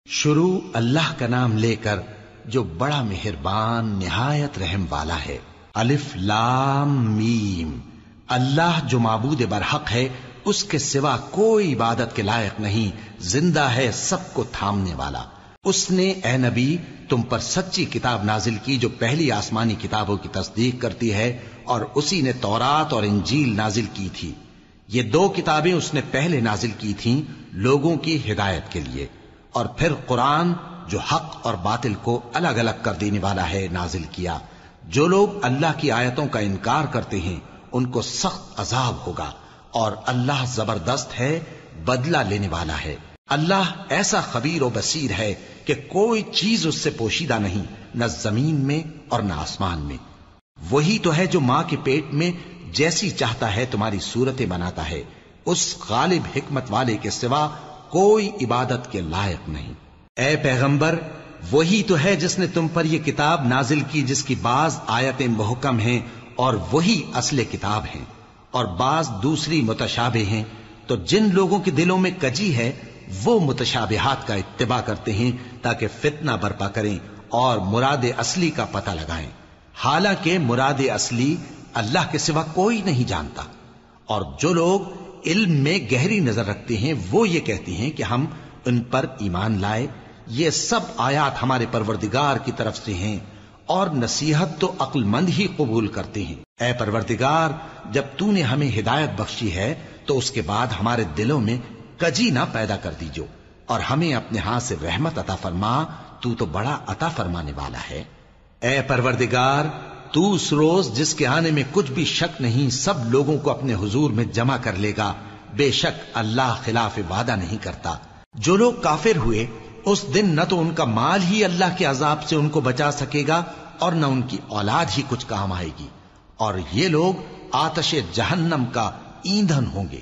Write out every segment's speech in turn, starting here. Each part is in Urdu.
شروع اللہ کا نام لے کر جو بڑا مہربان نہایت رحم والا ہے۔ الف لام میم، اللہ جو معبود برحق ہے اس کے سوا کوئی عبادت کے لائق نہیں، زندہ ہے سب کو تھامنے والا۔ اس نے اے نبی تم پر سچی کتاب نازل کی جو پہلی آسمانی کتابوں کی تصدیق کرتی ہے، اور اسی نے تورات اور انجیل نازل کی تھی۔ یہ دو کتابیں اس نے پہلے نازل کی تھیں لوگوں کی ہدایت کے لیے، اور پھر قرآن جو حق اور باطل کو الگ الگ کر دینے والا ہے نازل کیا۔ جو لوگ اللہ کی آیتوں کا انکار کرتے ہیں ان کو سخت عذاب ہوگا، اور اللہ زبردست ہے، بدلہ لینے والا ہے۔ اللہ ایسا خبیر و بصیر ہے کہ کوئی چیز اس سے پوشیدہ نہیں، نہ زمین میں اور نہ آسمان میں۔ وہی تو ہے جو ماں کے پیٹ میں جیسی چاہتا ہے تمہاری صورتیں بناتا ہے، اس غالب حکمت والے کے سوا کوئی عبادت کے لائق نہیں۔ اے پیغمبر، وہی تو ہے جس نے تم پر یہ کتاب نازل کی جس کی بعض آیتیں محکم ہیں اور وہی اصل کتاب ہیں، اور بعض دوسری متشابہ ہیں۔ تو جن لوگوں کے دلوں میں کجی ہے وہ متشابہات کا اتباع کرتے ہیں تاکہ فتنہ برپا کریں اور مراد اصلی کا پتہ لگائیں، حالانکہ مراد اصلی اللہ کے سوا کوئی نہیں جانتا۔ اور جو لوگ علم میں گہری نظر رکھتے ہیں وہ یہ کہتے ہیں کہ ہم ان پر ایمان لائے۔ یہ سب آیات ہمارے پروردگار کی طرف سے ہیں، اور نصیحت تو عقل مند ہی قبول کرتے ہیں۔ اے پروردگار، جب تو نے ہمیں ہدایت بخشی ہے تو اس کے بعد ہمارے دلوں میں کجی نہ پیدا کر دیجو، اور ہمیں اپنے ہاتھ سے رحمت عطا فرما، تو بڑا عطا فرمانے والا ہے۔ اے پروردگار، تو اس روز جس کے آنے میں کچھ بھی شک نہیں سب لوگوں کو اپنے حضور میں جمع کر لے گا، بے شک اللہ خلاف وعدہ نہیں کرتا۔ جو لوگ کافر ہوئے اس دن نہ تو ان کا مال ہی اللہ کے عذاب سے ان کو بچا سکے گا اور نہ ان کی اولاد ہی کچھ کام آئے گی، اور یہ لوگ آتش جہنم کا ایندھن ہوں گے۔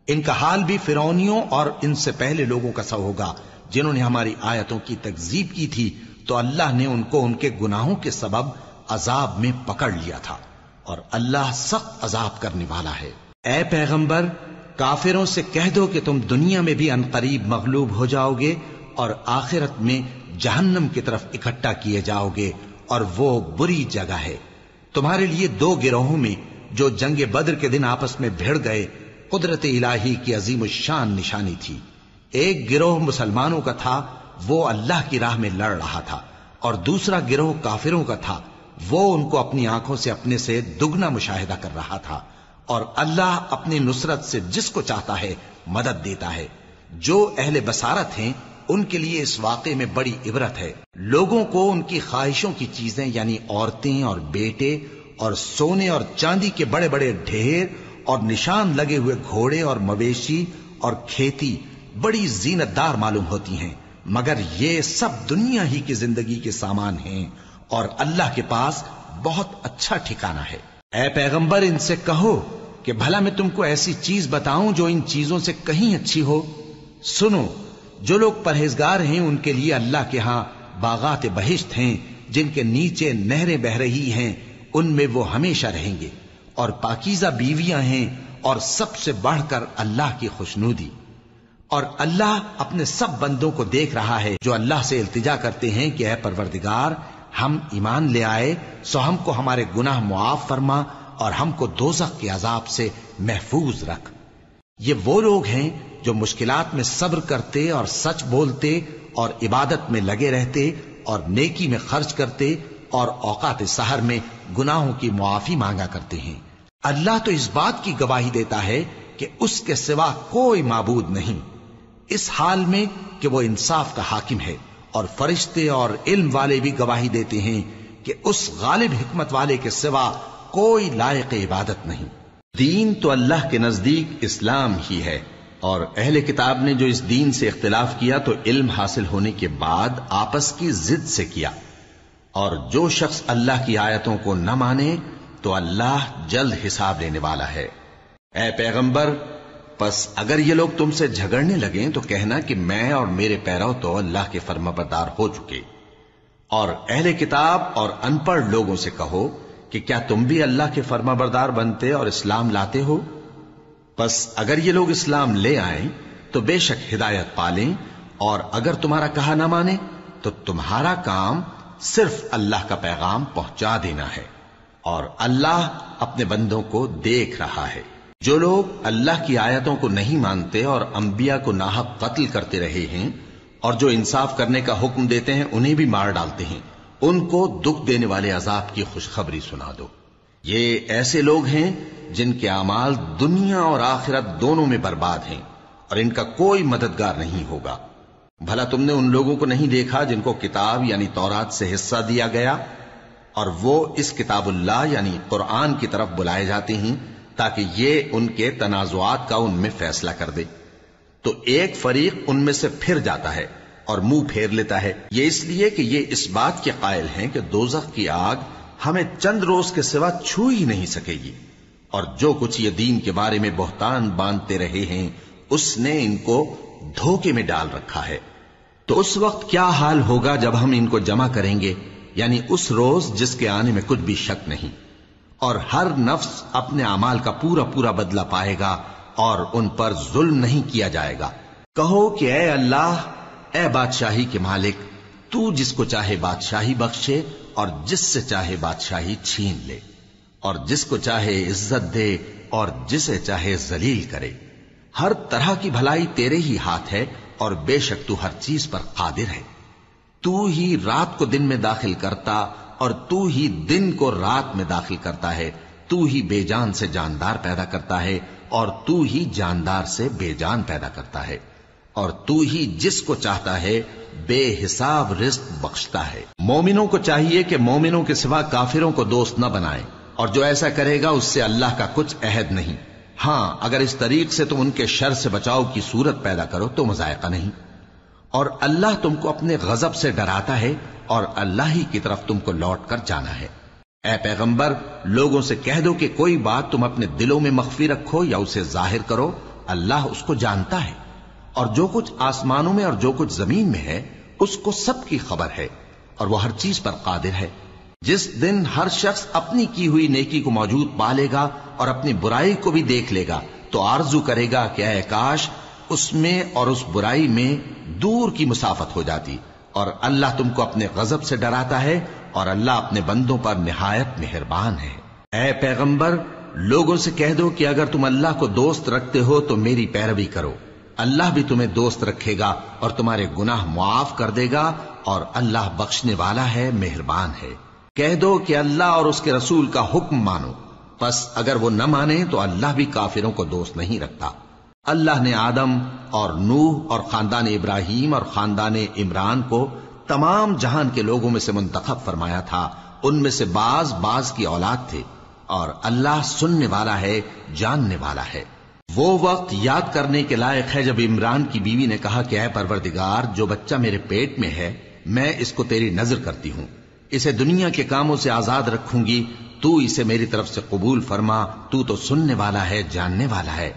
ان کا حال بھی فرعونیوں اور ان سے پہلے لوگوں کا سا ہوگا جنہوں نے ہماری آیتوں کی تکذیب کی تھی، تو اللہ نے ان کو ان کے گناہوں کے سبب عذاب میں پکڑ لیا تھا، اور اللہ سخت عذاب کرنے والا ہے۔ اے پیغمبر، کافروں سے کہہ دو کہ تم دنیا میں بھی عنقریب مغلوب ہو جاؤ گے اور آخرت میں جہنم کی طرف اکٹھا کیے جاؤ گے، اور وہ بری جگہ ہے۔ تمہارے لیے دو گروہوں میں جو جنگ بدر کے دن آپس میں بھڑ گئے قدرت الہی کی عظیم الشان نشانی تھی۔ ایک گروہ مسلمانوں کا تھا، وہ اللہ کی راہ میں لڑ رہا تھا، اور دوسرا گروہ کافروں کا تھا، وہ ان کو اپنی آنکھوں سے اپنے سے دگنا مشاہدہ کر رہا تھا۔ اور اللہ اپنی نصرت سے جس کو چاہتا ہے مدد دیتا ہے۔ جو اہل بصارت ہیں ان کے لیے اس واقعے میں بڑی عبرت ہے۔ لوگوں کو ان کی خواہشوں کی چیزیں یعنی عورتیں اور بیٹے اور سونے اور چاندی کے بڑے بڑے ڈھیر اور نشان لگے ہوئے گھوڑے اور مویشی اور کھیتی بڑی زینت دار معلوم ہوتی ہیں، مگر یہ سب دنیا ہی کی زندگی کے سامان ہیں، اور اللہ کے پاس بہت اچھا ٹھکانہ ہے۔ اے پیغمبر، ان سے کہو کہ بھلا میں تم کو ایسی چیز بتاؤں جو ان چیزوں سے کہیں اچھی ہو؟ سنو، جو لوگ پرہیزگار ہیں ان کے لیے اللہ کے ہاں باغات بہشت ہیں جن کے نیچے نہریں بہ رہی ہیں، ان میں وہ ہمیشہ رہیں گے، اور پاکیزہ بیویاں ہیں، اور سب سے بڑھ کر اللہ کی خوشنودی۔ اور اللہ اپنے سب بندوں کو دیکھ رہا ہے جو اللہ سے التجا کرتے ہیں کہ اے پروردگار، ہم ایمان لے آئے سو ہم کو ہمارے گناہ معاف فرما اور ہم کو دوزخ کے عذاب سے محفوظ رکھ۔ یہ وہ لوگ ہیں جو مشکلات میں صبر کرتے اور سچ بولتے اور عبادت میں لگے رہتے اور نیکی میں خرچ کرتے اور اوقات سحر میں گناہوں کی معافی مانگا کرتے ہیں۔ اللہ تو اس بات کی گواہی دیتا ہے کہ اس کے سوا کوئی معبود نہیں، اس حال میں کہ وہ انصاف کا حاکم ہے، اور فرشتے اور علم والے بھی گواہی دیتے ہیں کہ اس غالب حکمت والے کے سوا کوئی لائق عبادت نہیں۔ دین تو اللہ کے نزدیک اسلام ہی ہے، اور اہل کتاب نے جو اس دین سے اختلاف کیا تو علم حاصل ہونے کے بعد آپس کی ضد سے کیا، اور جو شخص اللہ کی آیتوں کو نہ مانے تو اللہ جلد حساب لینے والا ہے۔ اے پیغمبر، پس اگر یہ لوگ تم سے جھگڑنے لگیں تو کہنا کہ میں اور میرے پیرو تو اللہ کے فرمانبردار ہو چکے، اور اہل کتاب اور ان پڑھ لوگوں سے کہو کہ کیا تم بھی اللہ کے فرمانبردار بنتے اور اسلام لاتے ہو؟ پس اگر یہ لوگ اسلام لے آئیں تو بے شک ہدایت پالیں، اور اگر تمہارا کہا نہ مانے تو تمہارا کام صرف اللہ کا پیغام پہنچا دینا ہے، اور اللہ اپنے بندوں کو دیکھ رہا ہے۔ جو لوگ اللہ کی آیتوں کو نہیں مانتے اور انبیاء کو ناحق قتل کرتے رہے ہیں اور جو انصاف کرنے کا حکم دیتے ہیں انہیں بھی مار ڈالتے ہیں، ان کو دکھ دینے والے عذاب کی خوشخبری سنا دو۔ یہ ایسے لوگ ہیں جن کے اعمال دنیا اور آخرت دونوں میں برباد ہیں، اور ان کا کوئی مددگار نہیں ہوگا۔ بھلا تم نے ان لوگوں کو نہیں دیکھا جن کو کتاب یعنی تورات سے حصہ دیا گیا، اور وہ اس کتاب اللہ یعنی قرآن کی طرف بلائے جاتے ہیں تاکہ یہ ان کے تنازعات کا ان میں فیصلہ کر دے، تو ایک فریق ان میں سے پھر جاتا ہے اور منہ پھیر لیتا ہے، یہ اس لیے کہ یہ اس بات کے قائل ہیں کہ دوزخ کی آگ ہمیں چند روز کے سوا چھو ہی نہیں سکے گی، اور جو کچھ یہ دین کے بارے میں بہتان باندھتے رہے ہیں اس نے ان کو دھوکے میں ڈال رکھا ہے۔ تو اس وقت کیا حال ہوگا جب ہم ان کو جمع کریں گے، یعنی اس روز جس کے آنے میں کچھ بھی شک نہیں، اور ہر نفس اپنے اعمال کا پورا پورا بدلہ پائے گا اور ان پر ظلم نہیں کیا جائے گا۔ کہو کہ اے اللہ، اے بادشاہی کے مالک، تو جس کو چاہے بادشاہی بخشے اور جس سے چاہے بادشاہی چھین لے، اور جس کو چاہے عزت دے اور جسے چاہے ذلیل کرے۔ ہر طرح کی بھلائی تیرے ہی ہاتھ ہے، اور بے شک تو ہر چیز پر قادر ہے۔ تو ہی رات کو دن میں داخل کرتا اور تو ہی دن کو رات میں داخل کرتا ہے، تو ہی بے جان سے جاندار پیدا کرتا ہے اور تو ہی جاندار سے بے جان پیدا کرتا ہے، اور تو ہی جس کو چاہتا ہے بے حساب رزق بخشتا ہے۔ مومنوں کو چاہیے کہ مومنوں کے سوا کافروں کو دوست نہ بنائیں، اور جو ایسا کرے گا اس سے اللہ کا کچھ عہد نہیں۔ ہاں اگر اس طریق سے تم ان کے شر سے بچاؤ کی صورت پیدا کرو تو مذائقہ نہیں، اور اللہ تم کو اپنے غضب سے ڈراتا ہے، اور اللہ ہی کی طرف تم کو لوٹ کر جانا ہے۔ اے پیغمبر، لوگوں سے کہہ دو کہ کوئی بات تم اپنے دلوں میں مخفی رکھو یا اسے ظاہر کرو، اللہ اس کو جانتا ہے، اور جو کچھ آسمانوں میں اور جو کچھ زمین میں ہے اس کو سب کی خبر ہے، اور وہ ہر چیز پر قادر ہے۔ جس دن ہر شخص اپنی کی ہوئی نیکی کو موجود پا لے گا اور اپنی برائی کو بھی دیکھ لے گا تو آرزو کرے گا کہ اے کاش اس میں اور اس برائی میں دور کی مسافت ہو جاتی، اور اللہ تم کو اپنے غضب سے ڈراتا ہے، اور اللہ اپنے بندوں پر نہایت مہربان ہے۔ اے پیغمبر، لوگوں سے کہہ دو کہ اگر تم اللہ کو دوست رکھتے ہو تو میری پیروی کرو، اللہ بھی تمہیں دوست رکھے گا اور تمہارے گناہ معاف کر دے گا، اور اللہ بخشنے والا ہے، مہربان ہے۔ کہہ دو کہ اللہ اور اس کے رسول کا حکم مانو، پس اگر وہ نہ مانے تو اللہ بھی کافروں کو دوست نہیں رکھتا۔ اللہ نے آدم اور نوح اور خاندان ابراہیم اور خاندان عمران کو تمام جہان کے لوگوں میں سے منتخب فرمایا تھا، ان میں سے بعض بعض کی اولاد تھے، اور اللہ سننے والا ہے، جاننے والا ہے۔ وہ وقت یاد کرنے کے لائق ہے جب عمران کی بیوی نے کہا کہ اے پروردگار، جو بچہ میرے پیٹ میں ہے میں اس کو تیری نذر کرتی ہوں، اسے دنیا کے کاموں سے آزاد رکھوں گی، تو اسے میری طرف سے قبول فرما، تو سننے والا ہے، جاننے والا ہے۔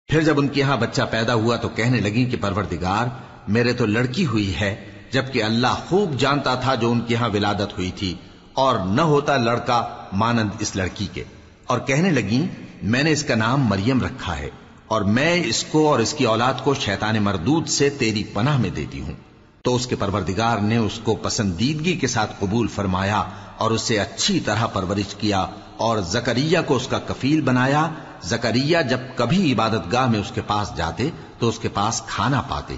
پھر جب ان کے ہاں بچہ پیدا ہوا تو کہنے لگی کہ پروردگار، میرے تو لڑکی ہوئی ہے، جبکہ اللہ خوب جانتا تھا جو ان کے ہاں ولادت ہوئی تھی، اور نہ ہوتا لڑکا مانند اس لڑکی کے، اور کہنے لگی میں نے اس کا نام مریم رکھا ہے، اور میں اس کو اور اس کی اولاد کو شیطان مردود سے تیری پناہ میں دیتی ہوں۔ تو اس کے پروردگار نے اس کو پسندیدگی کے ساتھ قبول فرمایا اور اسے اچھی طرح پرورش کیا، اور زکریا کو اس کا کفیل بنایا۔ زکریا جب کبھی عبادت گاہ میں اس کے پاس جاتے تو اس کے پاس کھانا پاتے۔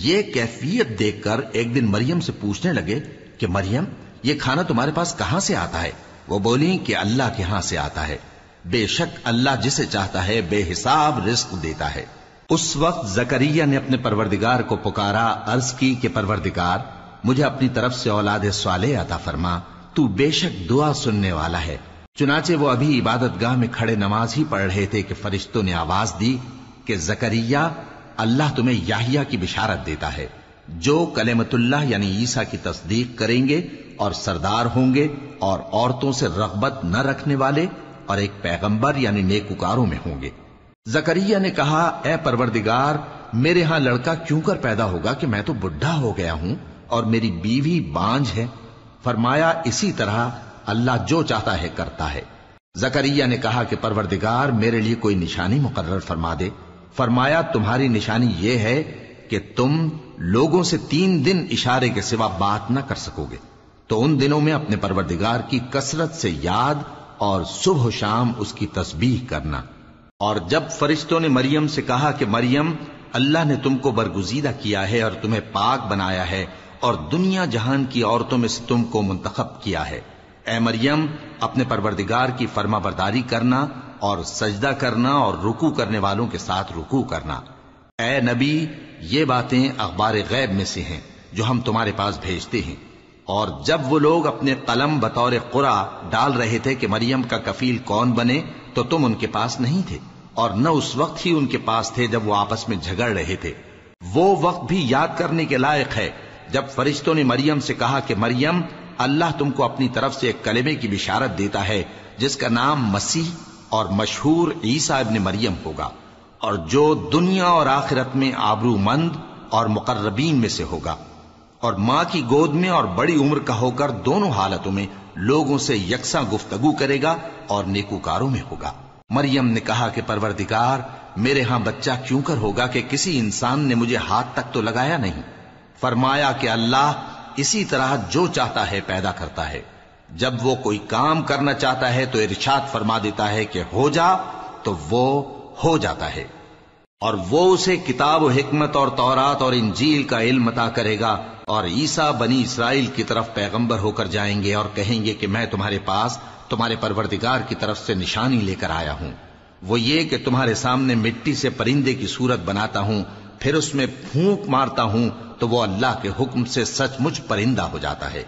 یہ کیفیت دیکھ کر ایک دن مریم سے پوچھنے لگے کہ مریم، یہ کھانا تمہارے پاس کہاں سے آتا ہے؟ وہ بولی کہ اللہ کے ہاں سے آتا ہے، بے شک اللہ جسے چاہتا ہے بے حساب رزق دیتا ہے۔ اس وقت زکریا نے اپنے پروردگار کو پکارا، عرض کی کہ پروردگار، مجھے اپنی طرف سے اولاد صالح عطا فرما، تو بے شک دعا سننے والا ہے۔ چنانچہ وہ ابھی عبادت گاہ میں کھڑے نماز ہی پڑھ رہے تھے کہ فرشتوں نے آواز دی کہ زکریا، اللہ تمہیں یحییٰ کی بشارت دیتا ہے، جو کلمۃ اللہ یعنی عیسیٰ کی تصدیق کریں گے اور سردار ہوں گے، اور عورتوں سے رغبت نہ رکھنے والے، اور ایک پیغمبر یعنی نیکوکاروں میں ہوں گے۔ زکریا نے کہا، اے پروردگار، میرے ہاں لڑکا کیوں کر پیدا ہوگا کہ میں تو بڈھا ہو گیا ہوں اور میری بیوی بانجھ ہے؟ فرمایا، اسی طرح اللہ جو چاہتا ہے کرتا ہے۔ زکریا نے کہا کہ پروردگار، میرے لیے کوئی نشانی مقرر فرما دے۔ فرمایا، تمہاری نشانی یہ ہے کہ تم لوگوں سے 3 دن اشارے کے سوا بات نہ کر سکو گے، تو ان دنوں میں اپنے پروردگار کی کثرت سے یاد اور صبح و شام اس کی تسبیح کرنا۔ اور جب فرشتوں نے مریم سے کہا کہ مریم، اللہ نے تم کو برگزیدہ کیا ہے اور تمہیں پاک بنایا ہے اور دنیا جہان کی عورتوں میں سے تم کو منتخب کیا ہے، اے مریم اپنے پروردگار کی فرما برداری کرنا اور سجدہ کرنا اور رکوع کرنے والوں کے ساتھ رکوع کرنا۔ اے نبی، یہ باتیں اخبار غیب میں سے ہیں جو ہم تمہارے پاس بھیجتے ہیں۔ اور جب وہ لوگ اپنے قلم بطور قرعہ ڈال رہے تھے کہ مریم کا کفیل کون بنے، تو تم ان کے پاس نہیں تھے، اور نہ اس وقت ہی ان کے پاس تھے جب وہ آپس میں جھگڑ رہے تھے۔ وہ وقت بھی یاد کرنے کے لائق ہے جب فرشتوں نے مریم سے کہا کہ مریم، اللہ تم کو اپنی طرف سے ایک کلمے کی بشارت دیتا ہے جس کا نام مسیح اور مشہور عیسیٰ ابن مریم ہوگا، اور جو دنیا اور آخرت میں آبرو مند اور مقربین میں سے ہوگا، اور ماں کی گود میں اور بڑی عمر کا ہو کر دونوں حالتوں میں لوگوں سے یکساں گفتگو کرے گا اور نیکوکاروں میں ہوگا۔ مریم نے کہا کہ پروردگار، میرے ہاں بچہ کیوں کر ہوگا کہ کسی انسان نے مجھے ہاتھ تک تو لگایا نہیں۔ فرمایا کہ اللہ اسی طرح جو چاہتا ہے پیدا کرتا ہے، جب وہ کوئی کام کرنا چاہتا ہے تو ارشاد فرما دیتا ہے کہ ہو جا، تو وہ ہو جاتا ہے۔ اور وہ اسے کتاب و حکمت اور تورات اور انجیل کا علم عطا کرے گا، اور عیسیٰ بنی اسرائیل کی طرف پیغمبر ہو کر جائیں گے اور کہیں گے کہ میں تمہارے پاس تمہارے پروردگار کی طرف سے نشانی لے کر آیا ہوں، وہ یہ کہ تمہارے سامنے مٹی سے پرندے کی صورت بناتا ہوں، پھر اس میں پھونک مارتا ہوں تو وہ اللہ کے حکم سے سچ مچ پرندہ ہو جاتا ہے،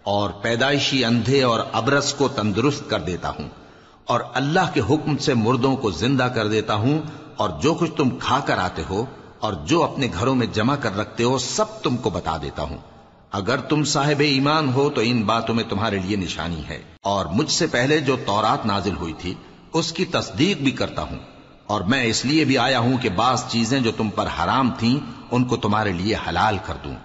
اور پیدائشی اندھے اور ابرص کو تندرست کر دیتا ہوں، اور اللہ کے حکم سے مردوں کو زندہ کر دیتا ہوں، اور جو کچھ تم کھا کر آتے ہو اور جو اپنے گھروں میں جمع کر رکھتے ہو سب تم کو بتا دیتا ہوں۔ اگر تم صاحب ایمان ہو تو ان باتوں میں تمہارے لیے نشانی ہے، اور مجھ سے پہلے جو تورات نازل ہوئی تھی اس کی تصدیق بھی کرتا ہوں، اور میں اس لیے بھی آیا ہوں کہ بعض چیزیں جو تم پر حرام تھیں ان کو تمہارے لیے حلال کر دوں،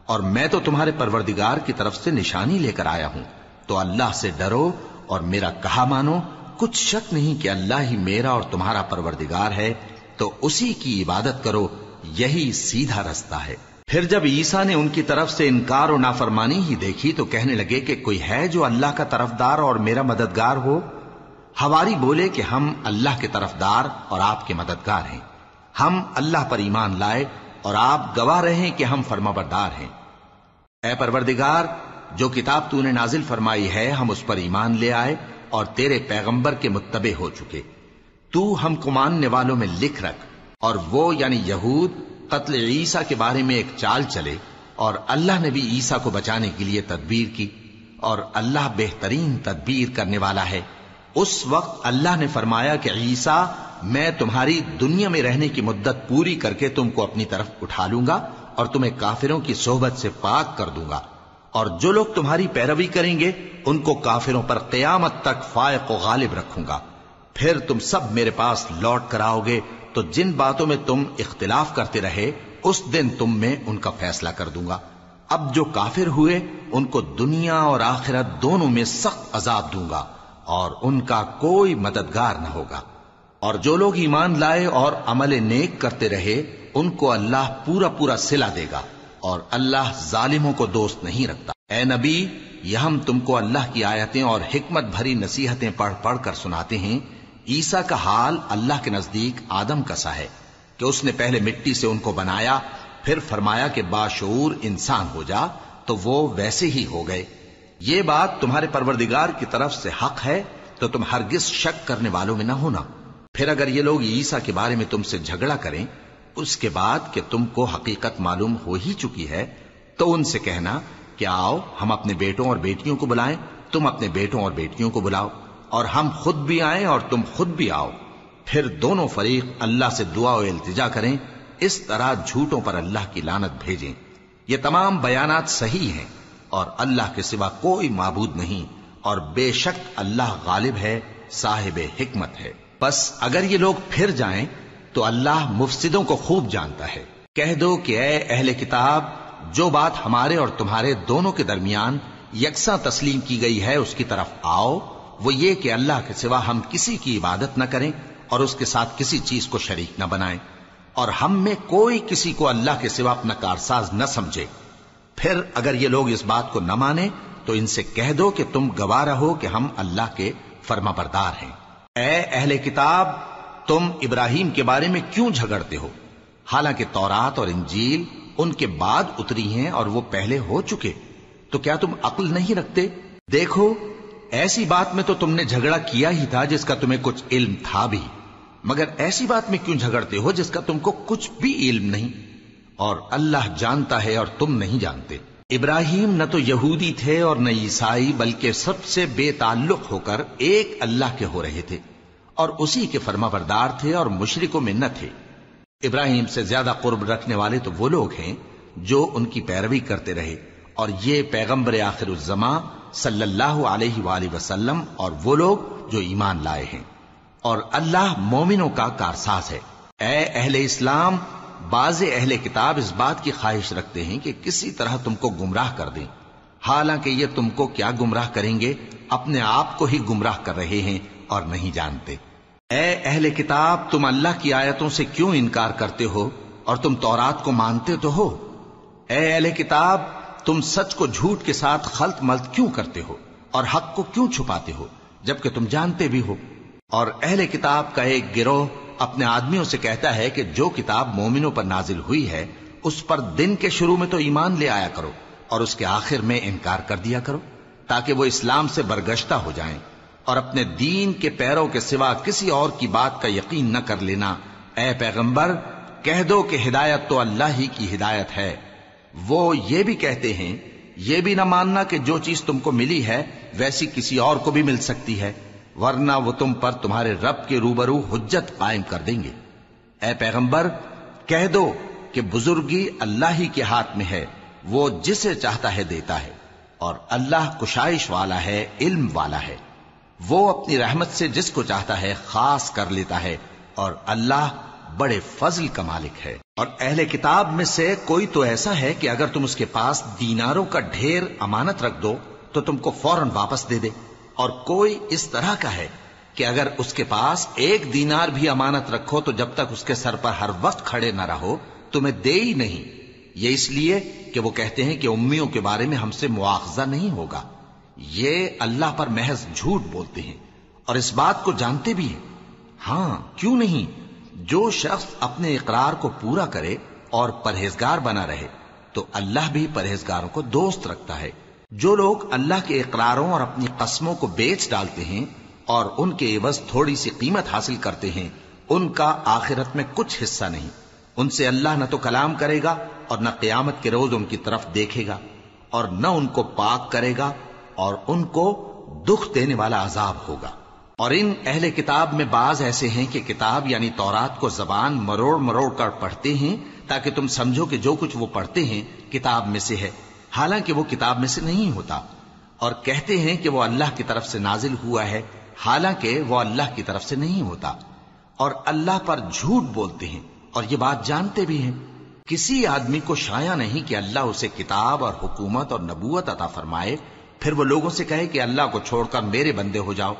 اور میں تو تمہارے پروردگار کی طرف سے نشانی لے کر آیا ہوں۔ تو اللہ سے ڈرو اور میرا کہا مانو، کچھ شک نہیں کہ اللہ ہی میرا اور تمہارا پروردگار ہے، تو اسی کی عبادت کرو، یہی سیدھا رستہ ہے۔ پھر جب عیسیٰ نے ان کی طرف سے انکار و نافرمانی ہی دیکھی تو کہنے لگے کہ کوئی ہے جو اللہ کا طرفدار اور میرا مددگار ہو؟ حواری بولے کہ ہم اللہ کے طرفدار اور آپ کے مددگار ہیں، ہم اللہ پر ایمان لائے اور آپ گواہ رہے کہ ہم فرمانبردار ہیں۔ اے پروردگار، جو کتاب تو نے نازل فرمائی ہے ہم اس پر ایمان لے آئے اور تیرے پیغمبر کے متبع ہو چکے، تو ہم کو ماننے والوں میں لکھ رکھ۔ اور وہ یعنی یہود قتل عیسیٰ کے بارے میں ایک چال چلے، اور اللہ نے بھی عیسیٰ کو بچانے کے لیے تدبیر کی، اور اللہ بہترین تدبیر کرنے والا ہے۔ اس وقت اللہ نے فرمایا کہ عیسیٰ، میں تمہاری دنیا میں رہنے کی مدت پوری کر کے تم کو اپنی طرف اٹھا لوں گا اور تمہیں کافروں کی صحبت سے پاک کر دوں گا، اور جو لوگ تمہاری پیروی کریں گے ان کو کافروں پر قیامت تک فائق و غالب رکھوں گا۔ پھر تم سب میرے پاس لوٹ کر آؤ گے تو جن باتوں میں تم اختلاف کرتے رہے اس دن تم میں ان کا فیصلہ کر دوں گا۔ اب جو کافر ہوئے ان کو دنیا اور آخرت دونوں میں سخت عذاب دوں گا، اور ان کا کوئی مددگار نہ ہوگا۔ اور جو لوگ ایمان لائے اور عمل نیک کرتے رہے ان کو اللہ پورا پورا صلہ دے گا، اور اللہ ظالموں کو دوست نہیں رکھتا۔ اے نبی، یہ ہم تم کو اللہ کی آیتیں اور حکمت بھری نصیحتیں پڑھ پڑھ کر سناتے ہیں۔ عیسیٰ کا حال اللہ کے نزدیک آدم کا سا ہے کہ اس نے پہلے مٹی سے ان کو بنایا، پھر فرمایا کہ باشعور انسان ہو جا، تو وہ ویسے ہی ہو گئے۔ یہ بات تمہارے پروردگار کی طرف سے حق ہے، تو تم ہرگز شک کرنے والوں میں نہ ہونا۔ پھر اگر یہ لوگ عیسیٰ کے بارے میں تم سے جھگڑا کریں اس کے بعد کہ تم کو حقیقت معلوم ہو ہی چکی ہے، تو ان سے کہنا کہ آؤ ہم اپنے بیٹوں اور بیٹیوں کو بلائیں، تم اپنے بیٹوں اور بیٹیوں کو بلاؤ، اور ہم خود بھی آئیں اور تم خود بھی آؤ، پھر دونوں فریق اللہ سے دعا و التجا کریں، اس طرح جھوٹوں پر اللہ کی لعنت بھیجیں۔ یہ تمام بیانات صحیح ہیں، اور اللہ کے سوا کوئی معبود نہیں، اور بے شک اللہ غالب ہے، صاحب حکمت ہے۔ بس اگر یہ لوگ پھر جائیں تو اللہ مفسدوں کو خوب جانتا ہے۔ کہہ دو کہ اے اہل کتاب، جو بات ہمارے اور تمہارے دونوں کے درمیان یکساں تسلیم کی گئی ہے اس کی طرف آؤ، وہ یہ کہ اللہ کے سوا ہم کسی کی عبادت نہ کریں اور اس کے ساتھ کسی چیز کو شریک نہ بنائیں۔ اور ہم میں کوئی کسی کو اللہ کے سوا اپنا کارساز نہ سمجھے۔ پھر اگر یہ لوگ اس بات کو نہ مانے تو ان سے کہہ دو کہ تم گواہ رہو کہ ہم اللہ کے فرما بردار ہیں۔ اے اہل کتاب، تم ابراہیم کے بارے میں کیوں جھگڑتے ہو؟ حالانکہ تورات اور انجیل ان کے بعد اتری ہیں اور وہ پہلے ہو چکے، تو کیا تم عقل نہیں رکھتے؟ دیکھو، ایسی بات میں تو تم نے جھگڑا کیا ہی تھا جس کا تمہیں کچھ علم تھا بھی، مگر ایسی بات میں کیوں جھگڑتے ہو جس کا تم کو کچھ بھی علم نہیں؟ اور اللہ جانتا ہے اور تم نہیں جانتے۔ ابراہیم نہ تو یہودی تھے اور نہ عیسائی، بلکہ سب سے بے تعلق ہو کر ایک اللہ کے ہو رہے تھے اور اسی کے فرما بردار تھے اور مشرکوں میں نہ تھے۔ ابراہیم سے زیادہ قرب رکھنے والے تو وہ لوگ ہیں جو ان کی پیروی کرتے رہے، اور یہ پیغمبر آخر الزماں صلی اللہ علیہ وآلہ وسلم اور وہ لوگ جو ایمان لائے ہیں، اور اللہ مومنوں کا کارساز ہے۔ اے اہل اسلام، بعض اہل کتاب اس بات کی خواہش رکھتے ہیں کہ کسی طرح تم کو گمراہ کر دیں، حالانکہ یہ تم کو کیا گمراہ کریں گے، اپنے آپ کو ہی گمراہ کر رہے ہیں اور نہیں جانتے۔ اے اہل کتاب، تم اللہ کی آیتوں سے کیوں انکار کرتے ہو اور تم تورات کو مانتے تو ہو؟ اے اہل کتاب، تم سچ کو جھوٹ کے ساتھ خلط ملط کیوں کرتے ہو اور حق کو کیوں چھپاتے ہو جبکہ تم جانتے بھی ہو؟ اور اہل کتاب کا ایک گروہ اپنے آدمیوں سے کہتا ہے کہ جو کتاب مومنوں پر نازل ہوئی ہے اس پر دن کے شروع میں تو ایمان لے آیا کرو اور اس کے آخر میں انکار کر دیا کرو، تاکہ وہ اسلام سے برگشتہ ہو جائیں، اور اپنے دین کے پیروں کے سوا کسی اور کی بات کا یقین نہ کر لینا۔ اے پیغمبر، کہہ دو کہ ہدایت تو اللہ ہی کی ہدایت ہے۔ وہ یہ بھی کہتے ہیں، یہ بھی نہ ماننا کہ جو چیز تم کو ملی ہے ویسی کسی اور کو بھی مل سکتی ہے، ورنہ وہ تم پر تمہارے رب کے روبرو حجت قائم کر دیں گے۔ اے پیغمبر، کہہ دو کہ بزرگی اللہ ہی کے ہاتھ میں ہے، وہ جسے چاہتا ہے دیتا ہے، اور اللہ کشائش والا ہے، علم والا ہے۔ وہ اپنی رحمت سے جس کو چاہتا ہے خاص کر لیتا ہے، اور اللہ بڑے فضل کا مالک ہے۔ اور اہل کتاب میں سے کوئی تو ایسا ہے کہ اگر تم اس کے پاس دیناروں کا ڈھیر امانت رکھ دو تو تم کو فوراً واپس دے دے، اور کوئی اس طرح کا ہے کہ اگر اس کے پاس 1 دینار بھی امانت رکھو تو جب تک اس کے سر پر ہر وقت کھڑے نہ رہو تمہیں دے ہی نہیں۔ یہ اس لیے کہ وہ کہتے ہیں کہ امیوں کے بارے میں ہم سے مواخذہ نہیں ہوگا۔ یہ اللہ پر محض جھوٹ بولتے ہیں اور اس بات کو جانتے بھی ہیں۔ ہاں، کیوں نہیں؟ جو شخص اپنے اقرار کو پورا کرے اور پرہیزگار بنا رہے تو اللہ بھی پرہیزگاروں کو دوست رکھتا ہے۔ جو لوگ اللہ کے اقراروں اور اپنی قسموں کو بیچ ڈالتے ہیں اور ان کے عوض تھوڑی سی قیمت حاصل کرتے ہیں، ان کا آخرت میں کچھ حصہ نہیں۔ ان سے اللہ نہ تو کلام کرے گا اور نہ قیامت کے روز ان کی طرف دیکھے گا، اور نہ ان کو پاک کرے گا، اور ان کو دکھ دینے والا عذاب ہوگا۔ اور ان اہل کتاب میں بعض ایسے ہیں کہ کتاب یعنی تورات کو زبان مروڑ مروڑ کر پڑھتے ہیں تاکہ تم سمجھو کہ جو کچھ وہ پڑھتے ہیں کتاب میں سے ہے، حالانکہ وہ کتاب میں سے نہیں ہوتا، اور کہتے ہیں کہ وہ اللہ کی طرف سے نازل ہوا ہے، حالانکہ وہ اللہ کی طرف سے نہیں ہوتا، اور اللہ پر جھوٹ بولتے ہیں اور یہ بات جانتے بھی ہیں۔ کسی آدمی کو شایع نہیں کہ اللہ اسے کتاب اور حکومت اور نبوت عطا فرمائے پھر وہ لوگوں سے کہے کہ اللہ کو چھوڑ کر میرے بندے ہو جاؤ،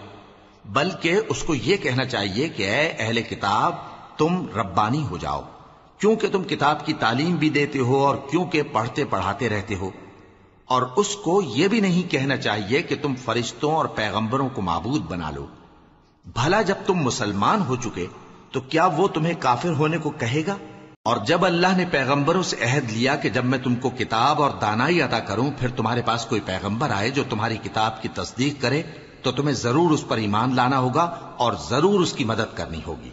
بلکہ اس کو یہ کہنا چاہیے کہ اے اہل کتاب، تم ربانی ہو جاؤ، کیونکہ تم کتاب کی تعلیم بھی دیتے ہو اور کیونکہ پڑھتے پڑھاتے رہتے ہو۔ اور اس کو یہ بھی نہیں کہنا چاہیے کہ تم فرشتوں اور پیغمبروں کو معبود بنا لو۔ بھلا جب تم مسلمان ہو چکے تو کیا وہ تمہیں کافر ہونے کو کہے گا؟ اور جب اللہ نے پیغمبروں سے عہد لیا کہ جب میں تم کو کتاب اور دانائی عطا کروں پھر تمہارے پاس کوئی پیغمبر آئے جو تمہاری کتاب کی تصدیق کرے تو تمہیں ضرور اس پر ایمان لانا ہوگا اور ضرور اس کی مدد کرنی ہوگی۔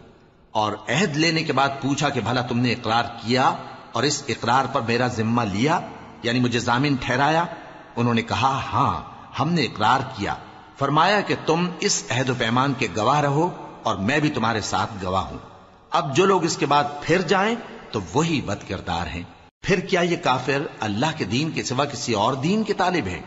اور عہد لینے کے بعد پوچھا کہ بھلا تم نے اقرار کیا اور اس اقرار پر میرا ذمہ لیا، یعنی مجھے ضامن ٹھہرایا؟ انہوں نے کہا ہاں، ہم نے اقرار کیا۔ فرمایا کہ تم اس عہد و پیمان کے گواہ رہو اور میں بھی تمہارے ساتھ گواہ ہوں۔ اب جو لوگ اس کے بعد پھر جائیں تو وہی بد کردار ہیں۔ پھر کیا یہ کافر اللہ کے دین کے سوا کسی اور دین کے طالب ہیں؟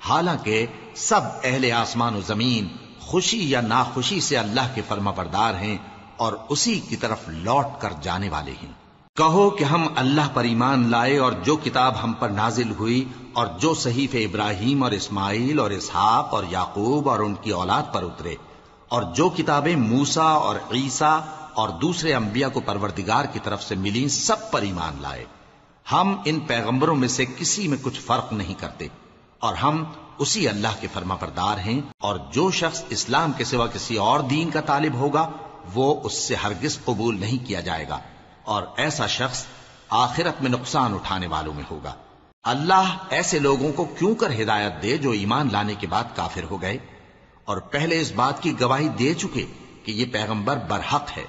حالانکہ سب اہل آسمان و زمین خوشی یا ناخوشی سے اللہ کے فرما بردار ہیں اور اسی کی طرف لوٹ کر جانے والے ہیں۔ کہو کہ ہم اللہ پر ایمان لائے اور جو کتاب ہم پر نازل ہوئی اور جو صحیفے ابراہیم اور اسماعیل اور اسحاق اور یعقوب اور ان کی اولاد پر اترے، اور جو کتابیں موسیٰ اور عیسیٰ اور دوسرے انبیاء کو پروردگار کی طرف سے ملی سب پر ایمان لائے۔ ہم ان پیغمبروں میں سے کسی میں کچھ فرق نہیں کرتے، اور ہم اسی اللہ کے فرما بردار ہیں، اور جو شخص اسلام کے سوا کسی اور دین کا طالب ہوگا وہ اس سے ہرگز قبول نہیں کیا جائے گا، اور ایسا شخص آخرت میں نقصان اٹھانے والوں میں ہوگا۔ اللہ ایسے لوگوں کو کیوں کر ہدایت دے جو ایمان لانے کے بعد کافر ہو گئے اور پہلے اس بات کی گواہی دے چکے کہ یہ پیغمبر برحق ہے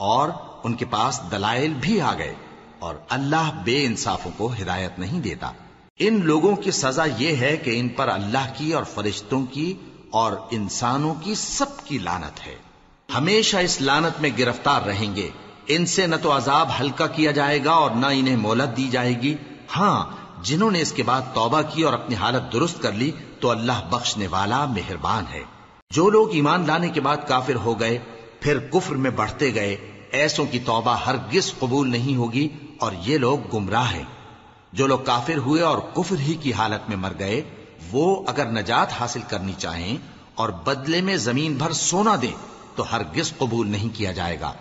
اور ان کے پاس دلائل بھی آ گئے، اور اللہ بے انصافوں کو ہدایت نہیں دیتا۔ ان لوگوں کی سزا یہ ہے کہ ان پر اللہ کی اور فرشتوں کی اور انسانوں کی سب کی لعنت ہے، ہمیشہ اس لعنت میں گرفتار رہیں گے۔ ان سے نہ تو عذاب ہلکا کیا جائے گا اور نہ انہیں مہلت دی جائے گی۔ ہاں، جنہوں نے اس کے بعد توبہ کی اور اپنی حالت درست کر لی تو اللہ بخشنے والا مہربان ہے۔ جو لوگ ایمان لانے کے بعد کافر ہو گئے پھر کفر میں بڑھتے گئے، ایسوں کی توبہ ہرگز قبول نہیں ہوگی، اور یہ لوگ گمراہ ہیں۔ جو لوگ کافر ہوئے اور کفر ہی کی حالت میں مر گئے، وہ اگر نجات حاصل کرنی چاہیں اور بدلے میں زمین بھر سونا دیں تو ہرگز قبول نہیں کیا جائے گا۔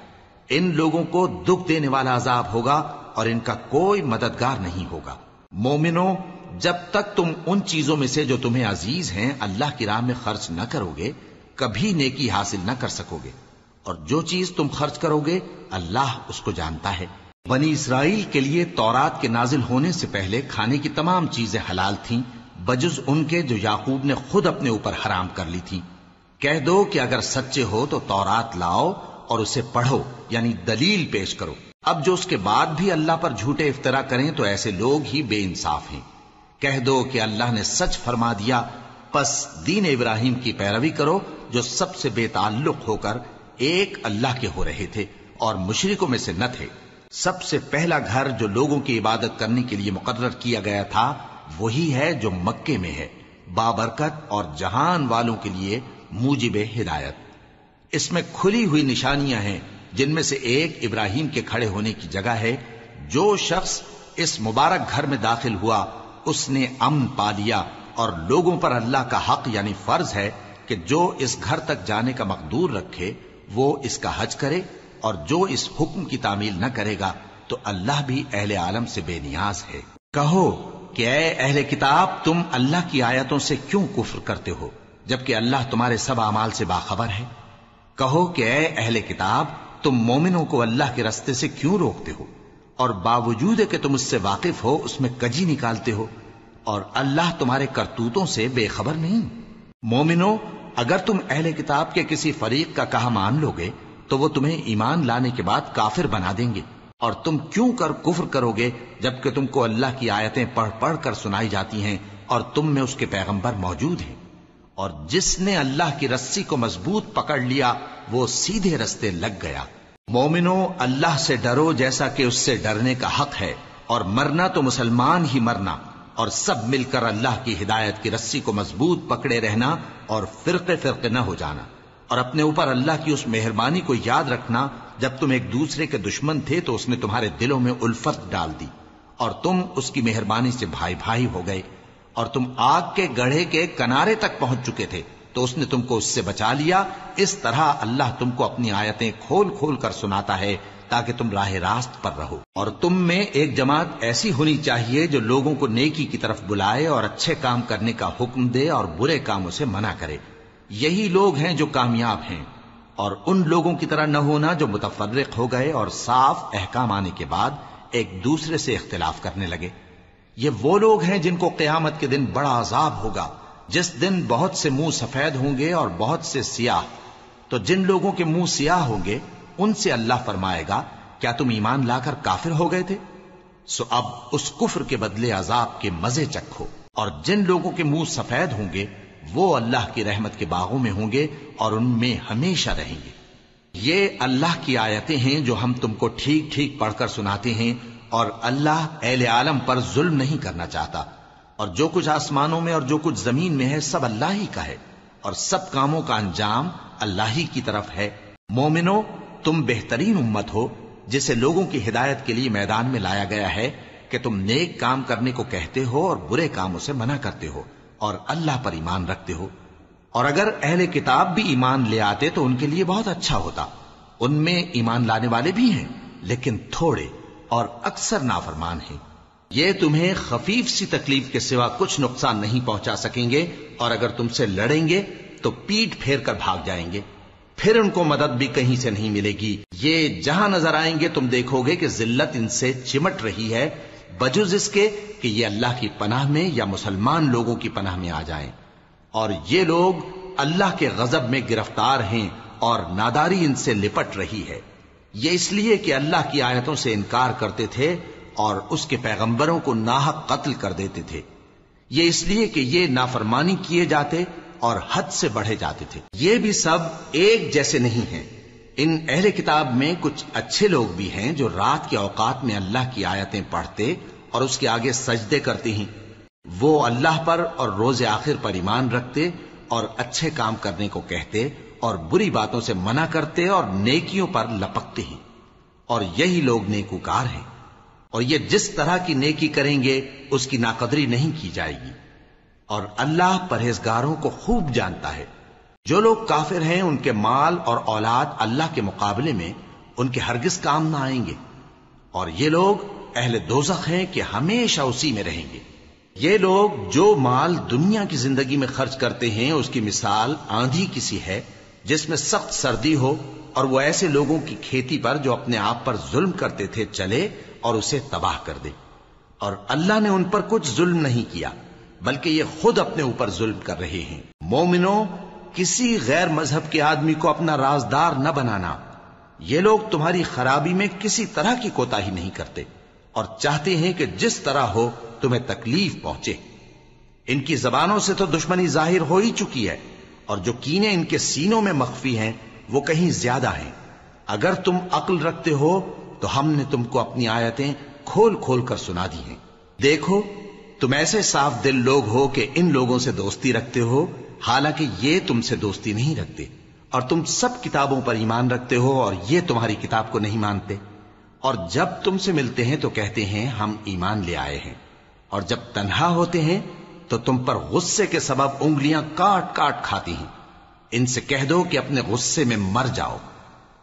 ان لوگوں کو دکھ دینے والا عذاب ہوگا اور ان کا کوئی مددگار نہیں ہوگا۔ مومنوں، جب تک تم ان چیزوں میں سے جو تمہیں عزیز ہیں اللہ کی راہ میں خرچ نہ کرو گے کبھی نیکی حاصل نہ کر سکو گے، اور جو چیز تم خرچ کرو گے اللہ اس کو جانتا ہے۔ بنی اسرائیل کے لیے تورات کے نازل ہونے سے پہلے کھانے کی تمام چیزیں حلال تھیں بجز ان کے جو یعقوب نے خود اپنے اوپر حرام کر لی تھی۔ کہہ دو کہ اگر سچے ہو تو تورات لاؤ اور اسے پڑھو، یعنی دلیل پیش کرو۔ اب جو اس کے بعد بھی اللہ پر جھوٹے افطرا کریں تو ایسے لوگ ہی بے انصاف ہیں۔ کہہ دو کہ اللہ نے سچ فرما دیا، پس دین ابراہیم کی پیروی کرو جو سب سے بے تعلق ہو کر ایک اللہ کے ہو رہے تھے اور مشرکوں میں سے نہ تھے۔ سب سے پہلا گھر جو لوگوں کی عبادت کرنے کے لیے مقرر کیا گیا تھا وہی ہے جو مکے میں ہے، بابرکت اور جہان والوں کے لیے موجب ہدایت۔ اس میں کھلی ہوئی نشانیاں ہیں جن میں سے ایک ابراہیم کے کھڑے ہونے کی جگہ ہے۔ جو شخص اس مبارک گھر میں داخل ہوا اس نے امن پا لیا، اور لوگوں پر اللہ کا حق یعنی فرض ہے کہ جو اس گھر تک جانے کا مقدور رکھے وہ اس کا حج کرے، اور جو اس حکم کی تعمیل نہ کرے گا تو اللہ بھی اہل عالم سے بے نیاز ہے۔ کہو کہ اے اہل کتاب، تم اللہ کی آیتوں سے کیوں کفر کرتے ہو جبکہ اللہ تمہارے سب اعمال سے باخبر ہے؟ کہو کہ اے اہل کتاب، تم مومنوں کو اللہ کے رستے سے کیوں روکتے ہو اور باوجود کہ تم اس سے واقف ہو اس میں کجی نکالتے ہو، اور اللہ تمہارے کرتوتوں سے بے خبر نہیں؟ مومنوں، اگر تم اہل کتاب کے کسی فریق کا کہا مان لو گے تو وہ تمہیں ایمان لانے کے بعد کافر بنا دیں گے، اور تم کیوں کر کفر کرو گے جبکہ تم کو اللہ کی آیتیں پڑھ پڑھ کر سنائی جاتی ہیں اور تم میں اس کے پیغمبر موجود ہیں؟ اور جس نے اللہ کی رسی کو مضبوط پکڑ لیا وہ سیدھے رستے لگ گیا۔ مومنوں، اللہ سے ڈرو جیسا کہ اس سے ڈرنے کا حق ہے، اور مرنا تو مسلمان ہی مرنا، اور سب مل کر اللہ کی ہدایت کی رسی کو مضبوط پکڑے رہنا اور فرقے فرقے نہ ہو جانا، اور اپنے اوپر اللہ کی اس مہربانی کو یاد رکھنا جب تم ایک دوسرے کے دشمن تھے تو اس نے تمہارے دلوں میں الفت ڈال دی اور تم اس کی مہربانی سے بھائی بھائی ہو گئے، اور تم آگ کے گڑھے کے کنارے تک پہنچ چکے تھے تو اس نے تم کو اس سے بچا لیا۔ اس طرح اللہ تم کو اپنی آیتیں کھول کھول کر سناتا ہے تاکہ تم راہ راست پر رہو۔ اور تم میں ایک جماعت ایسی ہونی چاہیے جو لوگوں کو نیکی کی طرف بلائے اور اچھے کام کرنے کا حکم دے اور برے کاموں سے منع کرے۔ یہی لوگ ہیں جو کامیاب ہیں، اور ان لوگوں کی طرح نہ ہونا جو متفرق ہو گئے اور صاف احکام آنے کے بعد ایک دوسرے سے اختلاف کرنے لگے۔ یہ وہ لوگ ہیں جن کو قیامت کے دن بڑا عذاب ہوگا، جس دن بہت سے منہ سفید ہوں گے اور بہت سے سیاہ۔ تو جن لوگوں کے منہ سیاہ ہوں گے ان سے اللہ فرمائے گا، کیا تم ایمان لا کر کافر ہو گئے تھے؟ سو اب اس کفر کے بدلے عذاب کے مزے چکھو۔ اور جن لوگوں کے منہ سفید ہوں گے وہ اللہ کی رحمت کے باغوں میں ہوں گے اور ان میں ہمیشہ رہیں گے۔ یہ اللہ کی آیتیں ہیں جو ہم تم کو ٹھیک ٹھیک پڑھ کر سناتے ہیں، اور اللہ اہل عالم پر ظلم نہیں کرنا چاہتا، اور جو کچھ آسمانوں میں اور جو کچھ زمین میں ہے سب اللہ ہی کا ہے، اور سب کاموں کا انجام اللہ ہی کی طرف ہے۔ مومنو، تم بہترین امت ہو جسے لوگوں کی ہدایت کے لیے میدان میں لایا گیا ہے کہ تم نیک کام کرنے کو کہتے ہو اور برے کاموں سے منع کرتے ہو اور اللہ پر ایمان رکھتے ہو۔ اور اگر اہل کتاب بھی ایمان لے آتے تو ان کے لیے بہت اچھا ہوتا، ان میں ایمان لانے والے بھی ہیں لیکن تھوڑے اور اکثر نافرمان ہیں۔ یہ تمہیں خفیف سی تکلیف کے سوا کچھ نقصان نہیں پہنچا سکیں گے، اور اگر تم سے لڑیں گے تو پیٹ پھیر کر بھاگ جائیں گے، پھر ان کو مدد بھی کہیں سے نہیں ملے گی۔ یہ جہاں نظر آئیں گے تم دیکھو گے کہ ذلت ان سے چمٹ رہی ہے، بجز اس کے کہ یہ اللہ کی پناہ میں یا مسلمان لوگوں کی پناہ میں آ جائیں۔ اور یہ لوگ اللہ کے غضب میں گرفتار ہیں اور ناداری ان سے لپٹ رہی ہے۔ یہ اس لیے کہ اللہ کی آیتوں سے انکار کرتے تھے اور اس کے پیغمبروں کو ناحق قتل کر دیتے تھے۔ یہ اس لیے کہ یہ نافرمانی کیے جاتے اور حد سے بڑھے جاتے تھے۔ یہ بھی سب ایک جیسے نہیں ہیں۔ ان اہل کتاب میں کچھ اچھے لوگ بھی ہیں جو رات کے اوقات میں اللہ کی آیتیں پڑھتے اور اس کے آگے سجدے کرتے ہیں۔ وہ اللہ پر اور روز آخر پر ایمان رکھتے اور اچھے کام کرنے کو کہتے اور بری باتوں سے منع کرتے اور نیکیوں پر لپکتے ہیں، اور یہی لوگ نیکوکار ہیں۔ اور یہ جس طرح کی نیکی کریں گے اس کی ناقدری نہیں کی جائے گی، اور اللہ پرہیزگاروں کو خوب جانتا ہے۔ جو لوگ کافر ہیں ان کے مال اور اولاد اللہ کے مقابلے میں ان کے ہرگز کام نہ آئیں گے، اور یہ لوگ اہل دوزخ ہیں کہ ہمیشہ اسی میں رہیں گے۔ یہ لوگ جو مال دنیا کی زندگی میں خرچ کرتے ہیں اس کی مثال آندھی کسی ہے جس میں سخت سردی ہو، اور وہ ایسے لوگوں کی کھیتی پر جو اپنے آپ پر ظلم کرتے تھے چلے اور اسے تباہ کر دے۔ اور اللہ نے ان پر کچھ ظلم نہیں کیا بلکہ یہ خود اپنے اوپر ظلم کر رہے ہیں۔ مومنوں، کسی غیر مذہب کے آدمی کو اپنا رازدار نہ بنانا۔ یہ لوگ تمہاری خرابی میں کسی طرح کی کوتاہی نہیں کرتے اور چاہتے ہیں کہ جس طرح ہو تمہیں تکلیف پہنچے۔ ان کی زبانوں سے تو دشمنی ظاہر ہو ہی چکی ہے، اور جو کینے ان کے سینوں میں مخفی ہیں وہ کہیں زیادہ ہیں۔ اگر تم عقل رکھتے ہو تو ہم نے تم کو اپنی آیتیں کھول کھول کر سنا دی ہیں۔ دیکھو، تم ایسے صاف دل لوگ ہو کہ ان لوگوں سے دوستی رکھتے ہو، حالانکہ یہ تم سے دوستی نہیں رکھتے، اور تم سب کتابوں پر ایمان رکھتے ہو اور یہ تمہاری کتاب کو نہیں مانتے۔ اور جب تم سے ملتے ہیں تو کہتے ہیں ہم ایمان لے آئے ہیں، اور جب تنہا ہوتے ہیں تو تم پر غصے کے سبب انگلیاں کاٹ کاٹ کھاتی ہیں۔ ان سے کہہ دو کہ اپنے غصے میں مر جاؤ،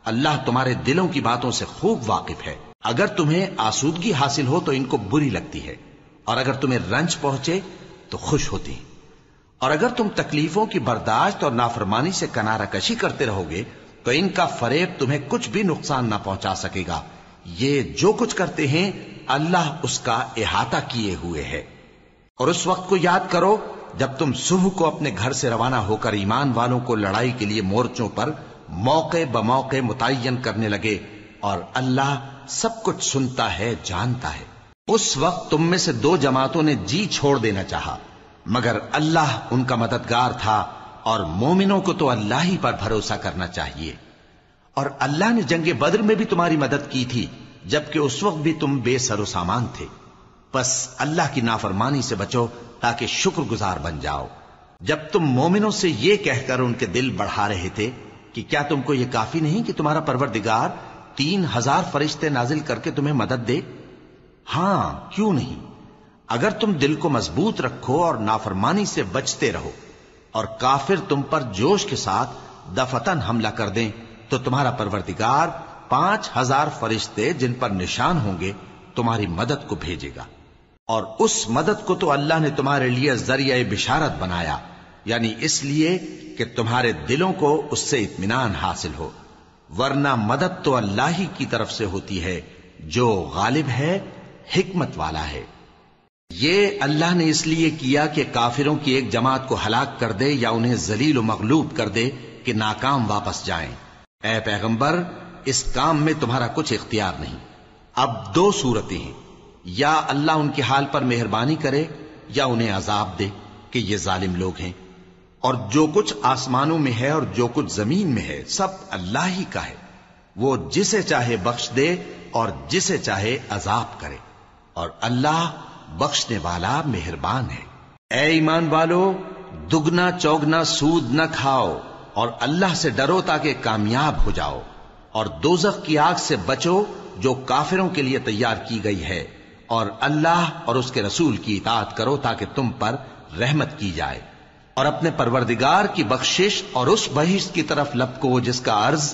اللہ تمہارے دلوں کی باتوں سے خوب واقف ہے۔ اگر تمہیں آسودگی حاصل ہو تو ان کو بری لگتی ہے، اور اگر تمہیں رنج پہنچے تو خوش ہوتی ہیں۔ اور اگر تم تکلیفوں کی برداشت اور نافرمانی سے کنارہ کشی کرتے رہو گے تو ان کا فریب تمہیں کچھ بھی نقصان نہ پہنچا سکے گا۔ یہ جو کچھ کرتے ہیں اللہ اس کا احاطہ کیے ہوئے ہے۔ اور اس وقت کو یاد کرو جب تم صبح کو اپنے گھر سے روانہ ہو کر ایمان والوں کو لڑائی کے لیے مورچوں پر موقع بموقع متعین کرنے لگے، اور اللہ سب کچھ سنتا ہے، جانتا ہے۔ اس وقت تم میں سے دو جماعتوں نے جی چھوڑ دینا چاہا، مگر اللہ ان کا مددگار تھا، اور مومنوں کو تو اللہ ہی پر بھروسہ کرنا چاہیے۔ اور اللہ نے جنگ بدر میں بھی تمہاری مدد کی تھی جبکہ اس وقت بھی تم بے سر و سامان تھے۔ بس اللہ کی نافرمانی سے بچو تاکہ شکر گزار بن جاؤ۔ جب تم مومنوں سے یہ کہہ کر ان کے دل بڑھا رہے تھے کہ کیا تم کو یہ کافی نہیں کہ تمہارا پروردگار 3000 فرشتے نازل کر کے تمہیں مدد دے؟ ہاں، کیوں نہیں؟ اگر تم دل کو مضبوط رکھو اور نافرمانی سے بچتے رہو، اور کافر تم پر جوش کے ساتھ دفتن حملہ کر دیں تو تمہارا پروردگار 5000 فرشتے جن پر نشان ہوں گے تمہاری مدد کو بھیجے گا۔ اور اس مدد کو تو اللہ نے تمہارے لیے ذریعہ بشارت بنایا، یعنی اس لیے کہ تمہارے دلوں کو اس سے اطمینان حاصل ہو، ورنہ مدد تو اللہ ہی کی طرف سے ہوتی ہے جو غالب ہے، حکمت والا ہے۔ یہ اللہ نے اس لیے کیا کہ کافروں کی ایک جماعت کو ہلاک کر دے یا انہیں ذلیل و مغلوب کر دے کہ ناکام واپس جائیں۔ اے پیغمبر، اس کام میں تمہارا کچھ اختیار نہیں۔ اب دو صورتیں ہیں، یا اللہ ان کے حال پر مہربانی کرے یا انہیں عذاب دے کہ یہ ظالم لوگ ہیں۔ اور جو کچھ آسمانوں میں ہے اور جو کچھ زمین میں ہے سب اللہ ہی کا ہے، وہ جسے چاہے بخش دے اور جسے چاہے عذاب کرے، اور اللہ بخشنے والا مہربان ہے۔ اے ایمان والو، دگنا چوگنا سود نہ کھاؤ اور اللہ سے ڈرو تاکہ کامیاب ہو جاؤ، اور دوزخ کی آگ سے بچو جو کافروں کے لیے تیار کی گئی ہے، اور اللہ اور اس کے رسول کی اطاعت کرو تاکہ تم پر رحمت کی جائے، اور اپنے پروردگار کی بخشش اور اس بہشت کی طرف لپکو جس کا عرض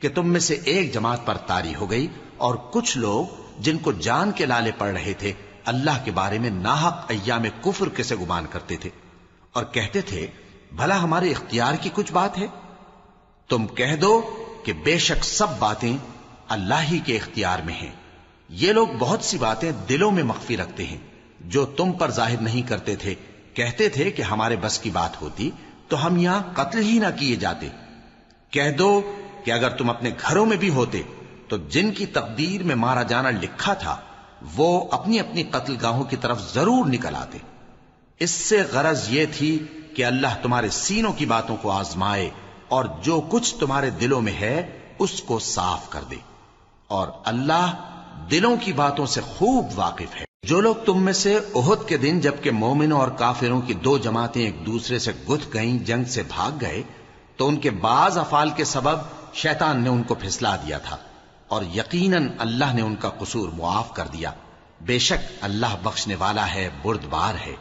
کہ تم میں سے ایک جماعت پر طاری ہو گئی اور کچھ لوگ جن کو جان کے لالے پڑ رہے تھے اللہ کے بارے میں ناحق ایام کفر کے سے گمان کرتے تھے اور کہتے تھے بھلا ہمارے اختیار کی کچھ بات ہے؟ تم کہہ دو کہ بے شک سب باتیں اللہ ہی کے اختیار میں ہیں. یہ لوگ بہت سی باتیں دلوں میں مخفی رکھتے ہیں جو تم پر ظاہر نہیں کرتے تھے. کہتے تھے کہ ہمارے بس کی بات ہوتی تو ہم یہاں قتل ہی نہ کیے جاتے. کہہ دو کہ اگر تم اپنے گھروں میں بھی ہوتے تو جن کی تقدیر میں مارا جانا لکھا تھا وہ اپنی اپنی قتل گاہوں کی طرف ضرور نکل آتے. اس سے غرض یہ تھی کہ اللہ تمہارے سینوں کی باتوں کو آزمائے اور جو کچھ تمہارے دلوں میں ہے اس کو صاف کر دے. اور اللہ دلوں کی باتوں سے خوب واقف ہے. جو لوگ تم میں سے احد کے دن جبکہ مومنوں اور کافروں کی دو جماعتیں ایک دوسرے سے گتھ گئیں جنگ سے بھاگ گئے تو ان کے بعض افعال کے سبب شیطان نے ان کو پھسلا دیا تھا اور یقیناً اللہ نے ان کا قصور معاف کر دیا. بے شک اللہ بخشنے والا ہے بردبار ہے.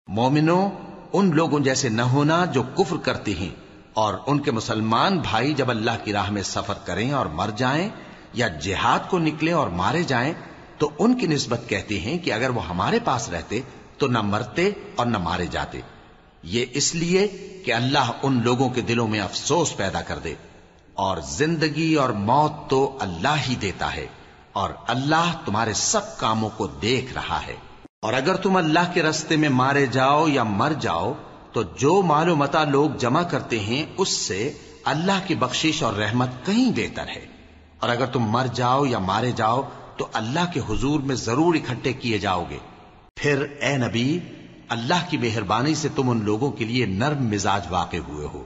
مومنوں ان لوگوں جیسے نہ ہونا جو کفر کرتے ہیں اور ان کے مسلمان بھائی جب اللہ کی راہ میں سفر کریں اور مر جائیں یا جہاد کو نکلیں اور مارے جائیں تو ان کی نسبت کہتے ہیں کہ اگر وہ ہمارے پاس رہتے تو نہ مرتے اور نہ مارے جاتے. یہ اس لیے کہ اللہ ان لوگوں کے دلوں میں افسوس پیدا کر دے. اور زندگی اور موت تو اللہ ہی دیتا ہے اور اللہ تمہارے سب کاموں کو دیکھ رہا ہے. اور اگر تم اللہ کے راستے میں مارے جاؤ یا مر جاؤ تو جو مال و متاع لوگ جمع کرتے ہیں اس سے اللہ کی بخشش اور رحمت کہیں بہتر ہے. اور اگر تم مر جاؤ یا مارے جاؤ تو اللہ کے حضور میں ضرور اکٹھے کیے جاؤ گے. پھر اے نبی اللہ کی مہربانی سے تم ان لوگوں کے لیے نرم مزاج واقع ہوئے ہو.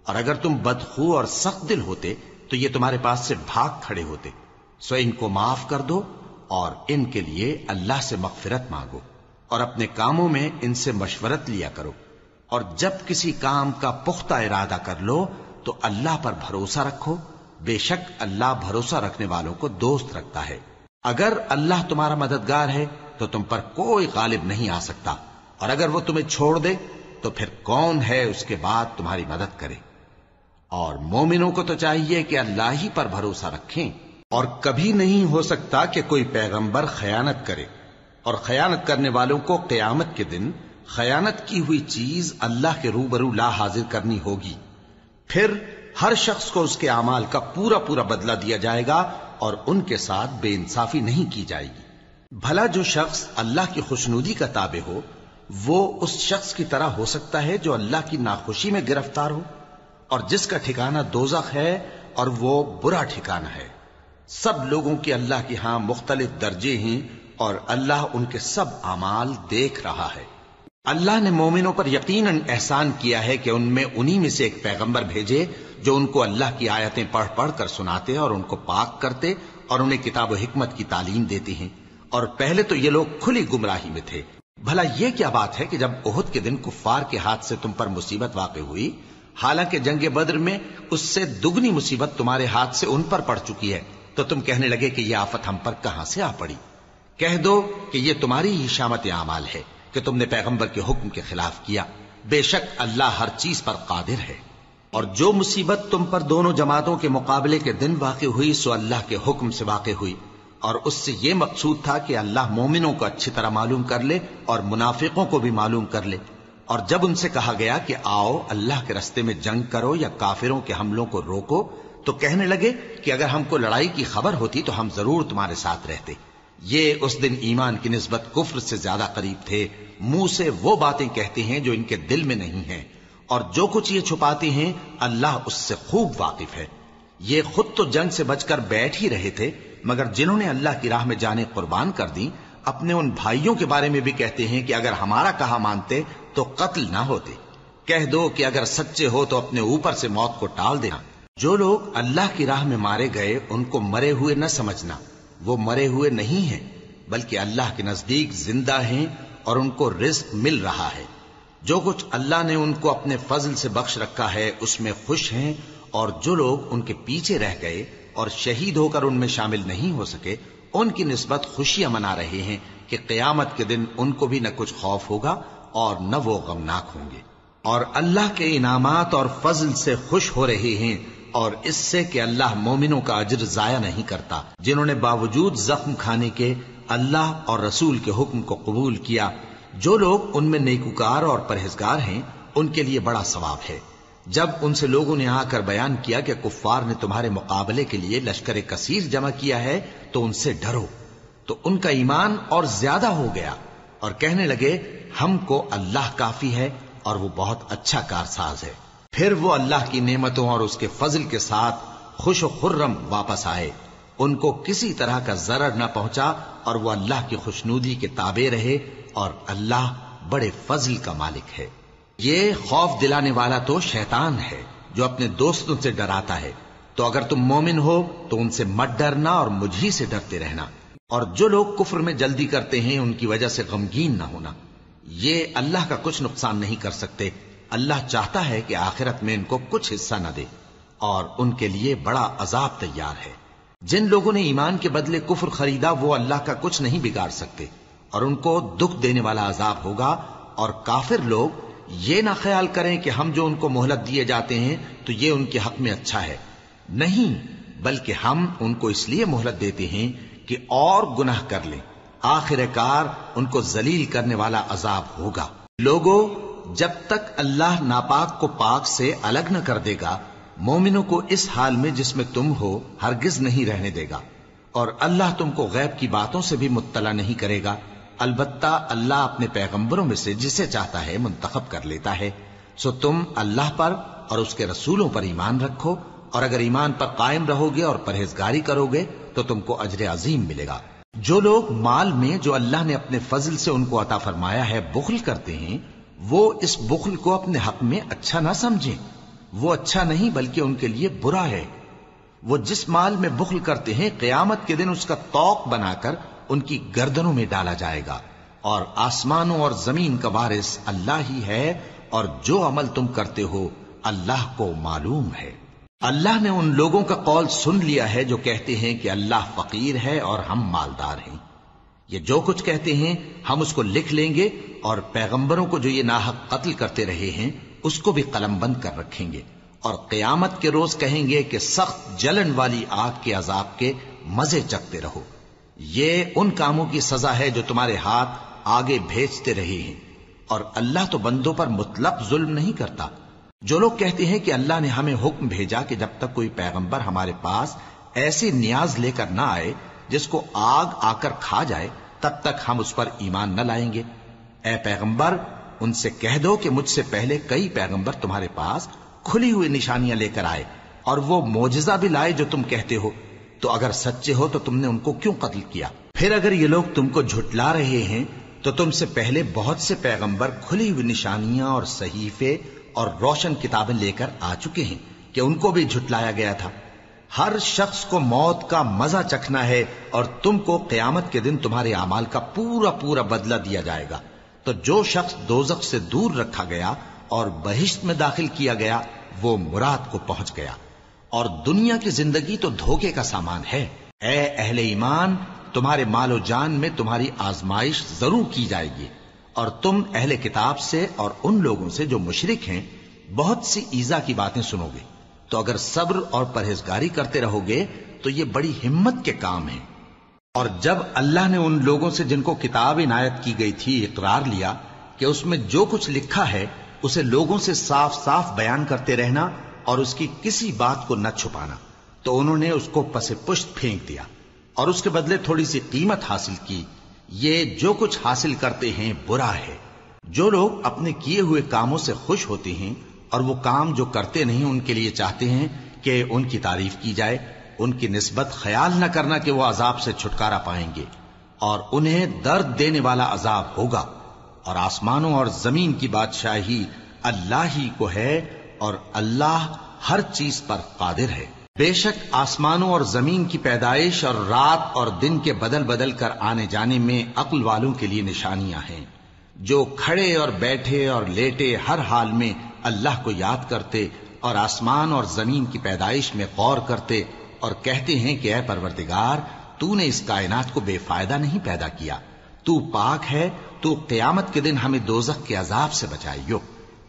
اور اگر تم بدخو اور سخت دل ہوتے تو یہ تمہارے پاس سے بھاگ کھڑے ہوتے. سو ان کو معاف کر دو اور ان کے لیے اللہ سے مغفرت مانگو اور اپنے کاموں میں ان سے مشورت لیا کرو. اور جب کسی کام کا پختہ ارادہ کر لو تو اللہ پر بھروسہ رکھو. بے شک اللہ بھروسہ رکھنے والوں کو دوست رکھتا ہے. اگر اللہ تمہارا مددگار ہے تو تم پر کوئی غالب نہیں آ سکتا اور اگر وہ تمہیں چھوڑ دے تو پھر کون ہے اس کے بعد تمہاری مدد کرے. اور مومنوں کو تو چاہیے کہ اللہ ہی پر بھروسہ رکھیں. اور کبھی نہیں ہو سکتا کہ کوئی پیغمبر خیانت کرے اور خیانت کرنے والوں کو قیامت کے دن خیانت کی ہوئی چیز اللہ کے روبرو لا حاضر کرنی ہوگی. پھر ہر شخص کو اس کے اعمال کا پورا پورا بدلہ دیا جائے گا اور ان کے ساتھ بے انصافی نہیں کی جائے گی. بھلا جو شخص اللہ کی خوشنودی کا تابع ہو وہ اس شخص کی طرح ہو سکتا ہے جو اللہ کی ناخوشی میں گرفتار ہو اور جس کا ٹھکانہ دوزخ ہے اور وہ برا ٹھکانہ ہے. سب لوگوں کے اللہ کی ہاں مختلف درجے ہیں اور اللہ ان کے سب اعمال دیکھ رہا ہے. اللہ نے مومنوں پر یقیناً احسان کیا ہے کہ ان میں انہی میں سے ایک پیغمبر بھیجے جو ان کو اللہ کی آیتیں پڑھ پڑھ کر سناتے اور ان کو پاک کرتے اور انہیں کتاب و حکمت کی تعلیم دیتے ہیں. اور پہلے تو یہ لوگ کھلی گمراہی میں تھے. بھلا یہ کیا بات ہے کہ جب احد کے دن کفار کے ہاتھ سے تم پر مصیبت واقع ہوئی حالانکہ جنگ بدر میں اس سے دگنی مصیبت تمہارے ہاتھ سے ان پر پڑ چکی ہے تو تم کہنے لگے کہ یہ آفت ہم پر کہاں سے آ پڑی؟ کہہ دو کہ یہ تمہاری ہی شامت اعمال ہے کہ تم نے پیغمبر کے حکم کے خلاف کیا. بے شک اللہ ہر چیز پر قادر ہے. اور جو مصیبت تم پر دونوں جماعتوں کے مقابلے کے دن واقع ہوئی سو اللہ کے حکم سے واقع ہوئی اور اس سے یہ مقصود تھا کہ اللہ مومنوں کو اچھی طرح معلوم کر لے اور منافقوں کو بھی معلوم کر لے. اور جب ان سے کہا گیا کہ آؤ اللہ کے راستے میں جنگ کرو یا کافروں کے حملوں کو روکو تو کہنے لگے کہ اگر ہم کو لڑائی کی خبر ہوتی تو ہم ضرور تمہارے ساتھ رہتے. یہ اس دن ایمان کی نسبت کفر سے زیادہ قریب تھے. منہ سے وہ باتیں کہتے ہیں جو ان کے دل میں نہیں ہیں اور جو کچھ یہ چھپاتے ہیں اللہ اس سے خوب واقف ہے. یہ خود تو جنگ سے بچ کر بیٹھ ہی رہے تھے مگر جنہوں نے اللہ کی راہ میں جانیں قربان کر دی اپنے ان بھائیوں کے بارے میں بھی کہتے ہیں کہ اگر ہمارا کہا مانتے تو قتل نہ ہوتے. کہہ دو کہ اگر سچے ہو تو اپنے اوپر سے موت کو ٹال دینا. جو لوگ اللہ کی راہ میں مارے گئے ان کو مرے ہوئے نہ سمجھنا. وہ مرے ہوئے نہیں ہیں بلکہ اللہ کے نزدیک زندہ ہیں اور ان کو رزق مل رہا ہے. جو کچھ اللہ نے ان کو اپنے فضل سے بخش رکھا ہے اس میں خوش ہیں. اور جو لوگ ان کے پیچھے رہ گئے اور شہید ہو کر ان میں شامل نہیں ہو سکے ان کی نسبت خوشیاں منا رہے ہیں کہ قیامت کے دن ان کو بھی نہ کچھ خوف ہوگا اور نہ وہ غمناک ہوں گے. اور اللہ کے انعامات اور فضل سے خوش ہو رہے ہیں اور اس سے کہ اللہ مومنوں کا اجر ضائع نہیں کرتا جنہوں نے باوجود زخم کھانے کے اللہ اور رسول کے حکم کو قبول کیا۔ جو لوگ ان میں نیکوکار اور پرہیزگار ہیں ان کے لیے بڑا ثواب ہے۔ جب ان سے لوگوں نے آ کر بیان کیا کہ کفار نے تمہارے مقابلے کے لیے لشکر کثیر جمع کیا ہے تو ان سے ڈرو، تو ان کا ایمان اور زیادہ ہو گیا اور کہنے لگے ہم کو اللہ کافی ہے اور وہ بہت اچھا کارساز ہے۔ پھر وہ اللہ کی نعمتوں اور اس کے فضل کے ساتھ خوش و خرم واپس آئے، ان کو کسی طرح کا ضرر نہ پہنچا اور وہ اللہ کی خوشنودی کے تابع رہے، اور اللہ بڑے فضل کا مالک ہے۔ یہ خوف دلانے والا تو شیطان ہے جو اپنے دوستوں سے ڈراتا ہے، تو اگر تم مومن ہو تو ان سے مت ڈرنا اور مجھ ہی سے ڈرتے رہنا، اور جو لوگ کفر میں جلدی کرتے ہیں ان کی وجہ سے غمگین نہ ہونا، یہ اللہ کا کچھ نقصان نہیں کر سکتے۔ اللہ چاہتا ہے کہ آخرت میں ان کو کچھ حصہ نہ دے اور ان کے لیے بڑا عذاب تیار ہے۔ جن لوگوں نے ایمان کے بدلے کفر خریدا وہ اللہ کا کچھ نہیں بگاڑ سکتے، اور ان کو دکھ دینے والا عذاب ہوگا۔ اور کافر لوگ یہ نہ خیال کریں کہ ہم جو ان کو مہلت دیے جاتے ہیں تو یہ ان کے حق میں اچھا ہے، نہیں، بلکہ ہم ان کو اس لیے مہلت دیتے ہیں کہ اور گناہ کر لیں، آخر کار ان کو ذلیل کرنے والا عذاب ہوگا۔ لوگوں، جب تک اللہ ناپاک کو پاک سے الگ نہ کر دے گا، مومنوں کو اس حال میں جس میں تم ہو ہرگز نہیں رہنے دے گا، اور اللہ تم کو غیب کی باتوں سے بھی مطلع نہیں کرے گا۔ البتہ اللہ اپنے پیغمبروں میں سے جسے چاہتا ہے منتخب کر لیتا ہے۔ سو تم اللہ پر اور اس کے رسولوں پر ایمان رکھو، اور اگر ایمان پر قائم رہو گے اور پرہیزگاری کرو گے تو تم کو اجر عظیم ملے گا۔ جو لوگ مال میں جو اللہ نے اپنے فضل سے ان کو عطا فرمایا ہے بخل کرتے ہیں، وہ اس بخل کو اپنے حق میں اچھا نہ سمجھیں، وہ اچھا نہیں بلکہ ان کے لیے برا ہے۔ وہ جس مال میں بخل کرتے ہیں قیامت کے دن اس کا طوق بنا کر ان کی گردنوں میں ڈالا جائے گا، اور آسمانوں اور زمین کا وارث اللہ ہی ہے، اور جو عمل تم کرتے ہو اللہ کو معلوم ہے۔ اللہ نے ان لوگوں کا قول سن لیا ہے جو کہتے ہیں کہ اللہ فقیر ہے اور ہم مالدار ہیں۔ یہ جو کچھ کہتے ہیں ہم اس کو لکھ لیں گے، اور پیغمبروں کو جو یہ ناحق قتل کرتے رہے ہیں اس کو بھی قلم بند کر رکھیں گے، اور قیامت کے روز کہیں گے کہ سخت جلن والی آگ کے عذاب کے مزے چکھتے رہو۔ یہ ان کاموں کی سزا ہے جو تمہارے ہاتھ آگے بھیجتے رہے ہیں، اور اللہ تو بندوں پر مطلق ظلم نہیں کرتا۔ جو لوگ کہتے ہیں کہ اللہ نے ہمیں حکم بھیجا کہ جب تک کوئی پیغمبر ہمارے پاس ایسی نیاز لے کر نہ آئے جس کو آگ آ کر کھا جائے تب تک ہم اس پر ایمان نہ لائیں گے، اے پیغمبر ان سے کہہ دو کہ مجھ سے پہلے کئی پیغمبر تمہارے پاس کھلی ہوئی نشانیاں لے کر آئے، اور وہ معجزہ بھی لائے جو تم کہتے ہو، تو اگر سچے ہو تو تم نے ان کو کیوں قتل کیا؟ پھر اگر یہ لوگ تم کو جھٹلا رہے ہیں تو تم سے پہلے بہت سے پیغمبر کھلی ہوئی نشانیاں اور صحیفے اور روشن کتابیں لے کر آ چکے ہیں کہ ان کو بھی جھٹلایا گیا تھا۔ ہر شخص کو موت کا مزہ چکھنا ہے، اور تم کو قیامت کے دن تمہارے اعمال کا پورا پورا بدلہ دیا جائے گا۔ تو جو شخص دوزخ سے دور رکھا گیا اور بہشت میں داخل کیا گیا وہ مراد کو پہنچ گیا، اور دنیا کی زندگی تو دھوکے کا سامان ہے۔ اے اہل ایمان، تمہارے مال و جان میں تمہاری آزمائش ضرور کی جائے گی، اور تم اہل کتاب سے اور ان لوگوں سے جو مشرک ہیں بہت سی ایذا کی باتیں سنو گے، تو اگر صبر اور پرہیزگاری کرتے رہو گے تو یہ بڑی ہمت کے کام ہیں۔ اور جب اللہ نے ان لوگوں سے جن کو کتاب عنایت کی گئی تھی اقرار لیا کہ اس میں جو کچھ لکھا ہے اسے لوگوں سے صاف صاف بیان کرتے رہنا اور اس کی کسی بات کو نہ چھپانا، تو انہوں نے اس کو پس پشت پھینک دیا اور اس کے بدلے تھوڑی سی قیمت حاصل کی۔ یہ جو کچھ حاصل کرتے ہیں برا ہے۔ جو لوگ اپنے کیے ہوئے کاموں سے خوش ہوتے ہیں اور وہ کام جو کرتے نہیں ان کے لیے چاہتے ہیں کہ ان کی تعریف کی جائے، ان کی نسبت خیال نہ کرنا کہ وہ عذاب سے چھٹکارا پائیں گے، اور انہیں درد دینے والا عذاب ہوگا۔ اور آسمانوں اور زمین کی بادشاہی اللہ ہی کو ہے، اور اللہ ہر چیز پر قادر ہے۔ بے شک آسمانوں اور زمین کی پیدائش اور رات اور دن کے بدل بدل کر آنے جانے میں عقل والوں کے لیے نشانیاں ہیں، جو کھڑے اور بیٹھے اور لیٹے ہر حال میں اللہ کو یاد کرتے اور آسمان اور زمین کی پیدائش میں غور کرتے اور کہتے ہیں کہ اے پروردگار، تو نے اس کائنات کو بے فائدہ نہیں پیدا کیا، تو پاک ہے، تو قیامت کے دن ہمیں دوزخ کے عذاب سے بچائیو۔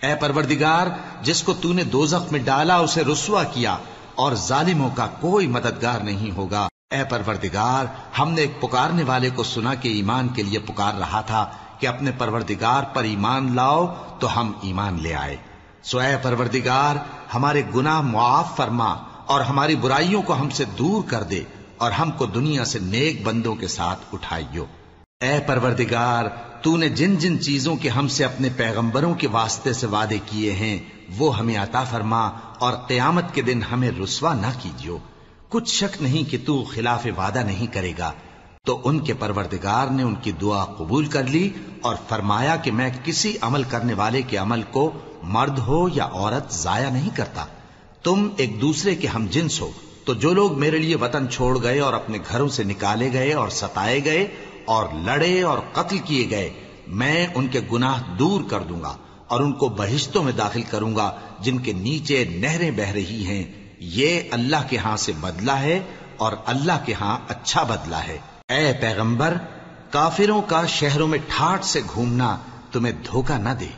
اے پروردگار، جس کو تو نے دوزخ میں ڈالا اسے رسوا کیا، اور ظالموں کا کوئی مددگار نہیں ہوگا۔ اے پروردگار، ہم نے ایک پکارنے والے کو سنا کہ ایمان کے لیے پکار رہا تھا کہ اپنے پروردگار پر ایمان لاؤ، تو ہم ایمان لے آئے۔ سو اے پروردگار، ہمارے گناہ معاف فرما اور ہماری برائیوں کو ہم سے دور کر دے، اور ہم کو دنیا سے نیک بندوں کے ساتھ اٹھائیو۔ اے پروردگار، تو نے جن جن چیزوں کے ہم سے اپنے پیغمبروں کے واسطے سے وعدے کیے ہیں وہ ہمیں عطا فرما، اور قیامت کے دن ہمیں رسوا نہ کیجیو۔ کچھ شک نہیں کہ تو خلاف وعدہ نہیں کرے گا۔ تو ان کے پروردگار نے ان کی دعا قبول کر لی اور فرمایا کہ میں کسی عمل کرنے والے کے عمل کو مرد ہو یا عورت ضائع نہیں کرتا۔ تم ایک دوسرے کے ہم جنس ہو، تو جو لوگ میرے لیے وطن چھوڑ گئے اور اپنے گھروں سے نکالے گئے اور ستائے گئے اور لڑے اور قتل کیے گئے، میں ان کے گناہ دور کر دوں گا اور ان کو بہشتوں میں داخل کروں گا جن کے نیچے نہریں بہ رہی ہیں۔ یہ اللہ کے ہاں سے بدلہ ہے اور اللہ کے ہاں اچھا بدلہ ہے۔ اے پیغمبر، کافروں کا شہروں میں ٹھاٹ سے گھومنا تمہیں دھوکہ نہ دے۔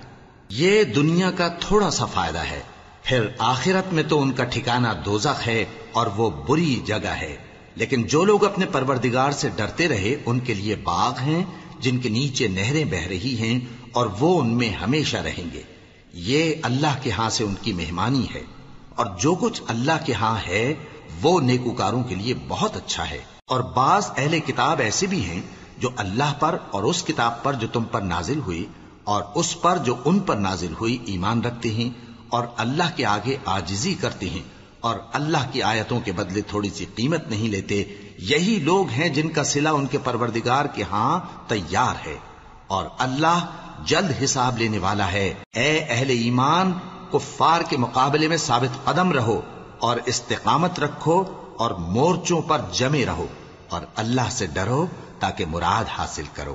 یہ دنیا کا تھوڑا سا فائدہ ہے، پھر آخرت میں تو ان کا ٹھکانہ دوزخ ہے اور وہ بری جگہ ہے۔ لیکن جو لوگ اپنے پروردگار سے ڈرتے رہے ان کے لیے باغ ہیں جن کے نیچے نہریں بہ رہی ہیں، اور وہ ان میں ہمیشہ رہیں گے۔ یہ اللہ کے ہاں سے ان کی مہمانی ہے، اور جو کچھ اللہ کے ہاں ہے وہ نیکوکاروں کے لیے بہت اچھا ہے۔ اور بعض اہل کتاب ایسے بھی ہیں جو اللہ پر اور اس کتاب پر جو تم پر نازل ہوئی اور اس پر جو ان پر نازل ہوئی ایمان رکھتے ہیں، اور اللہ کے آگے عاجزی کرتے ہیں، اور اللہ کی آیتوں کے بدلے تھوڑی سی قیمت نہیں لیتے۔ یہی لوگ ہیں جن کا صلہ ان کے پروردگار کے ہاں تیار ہے، اور اللہ جلد حساب لینے والا ہے۔ اے اہل ایمان، کفار کے مقابلے میں ثابت قدم رہو اور استقامت رکھو اور مورچوں پر جمے رہو، اور اللہ سے ڈرو تاکہ مراد حاصل کرو۔